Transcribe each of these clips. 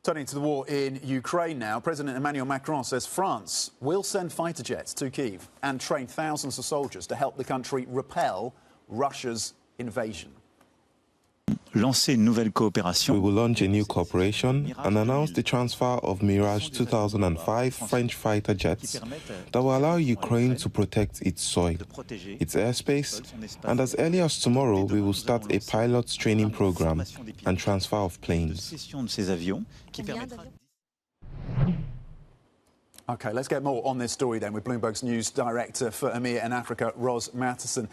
Turning to the war in Ukraine now, President Emmanuel Macron says France will send fighter jets to Kyiv and train thousands of soldiers to help the country repel Russia's invasion. We will launch a new cooperation and announce the transfer of Mirage 2005 French fighter jets that will allow Ukraine to protect its soil, its airspace, and as early as tomorrow we will start a pilot training program and transfer of planes. OK, let's get more on this story then with Bloomberg's news director for EMEA and Africa, Ros Mathieson.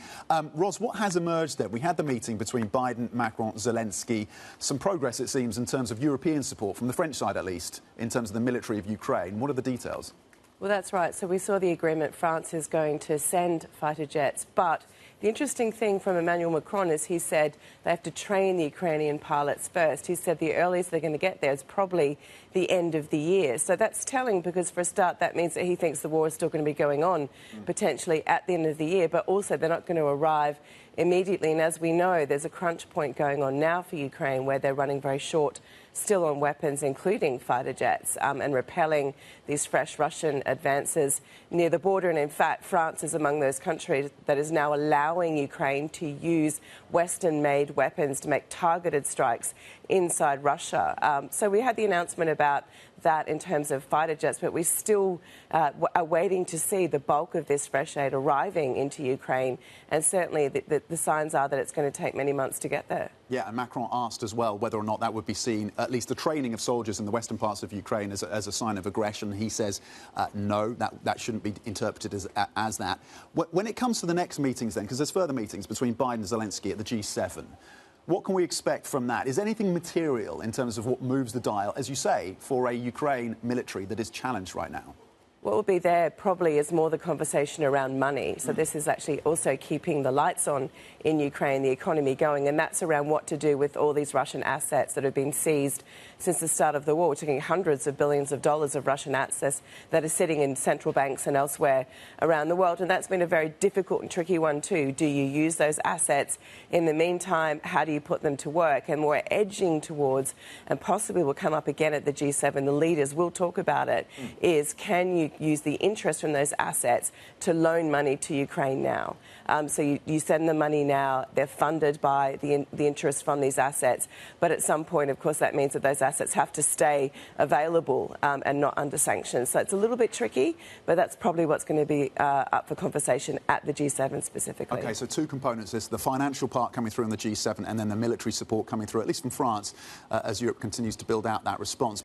Ros, what has emerged then? We had the meeting between Biden, Macron, Zelensky. Some progress, it seems, in terms of European support, from the French side at least, in terms of the military of Ukraine. What are the details? Well, that's right. So we saw the agreement. France is going to send fighter jets, but the interesting thing from Emmanuel Macron is he said they have to train the Ukrainian pilots first. He said the earliest they're going to get there is probably the end of the year. So that's telling because, for a start, that means that he thinks the war is still going to be going on potentially at the end of the year, but also they're not going to arrive immediately. And as we know, there's a crunch point going on now for Ukraine where they're running very short still on weapons, including fighter jets, and repelling these fresh Russian advances near the border. And in fact, France is among those countries that is now allowing Ukraine to use Western-made weapons to make targeted strikes inside Russia. So we had the announcement about that in terms of fighter jets, but we still are waiting to see the bulk of this fresh aid arriving into Ukraine, and certainly the signs are that it's going to take many months to get there. Yeah, and Macron asked as well whether or not that would be seen, at least the training of soldiers in the western parts of Ukraine, as a sign of aggression. He says no, that shouldn't be interpreted as that. When it comes to the next meetings then, because there's further meetings between Biden and Zelensky at the G7, what can we expect from that? Is anything material in terms of what moves the dial, as you say, for a Ukraine military that is challenged right now? What will be there probably is more the conversation around money. So this is actually also keeping the lights on in Ukraine, the economy going, and that's around what to do with all these Russian assets that have been seized since the start of the war. We're talking hundreds of billions of dollars of Russian assets that are sitting in central banks and elsewhere around the world, and that's been a very difficult and tricky one too. Do you use those assets? In the meantime, how do you put them to work? And we're edging towards, and possibly will come up again at the G7, the leaders will talk about it, is can you use the interest from those assets to loan money to Ukraine now? So you send them money now, they're funded by the interest from these assets, but at some point, of course, that means that those assets have to stay available and not under sanctions. So it's a little bit tricky, but that's probably what's going to be up for conversation at the G7 specifically. OK, so two components. There's the financial part coming through on the G7 and then the military support coming through, at least from France, as Europe continues to build out that response.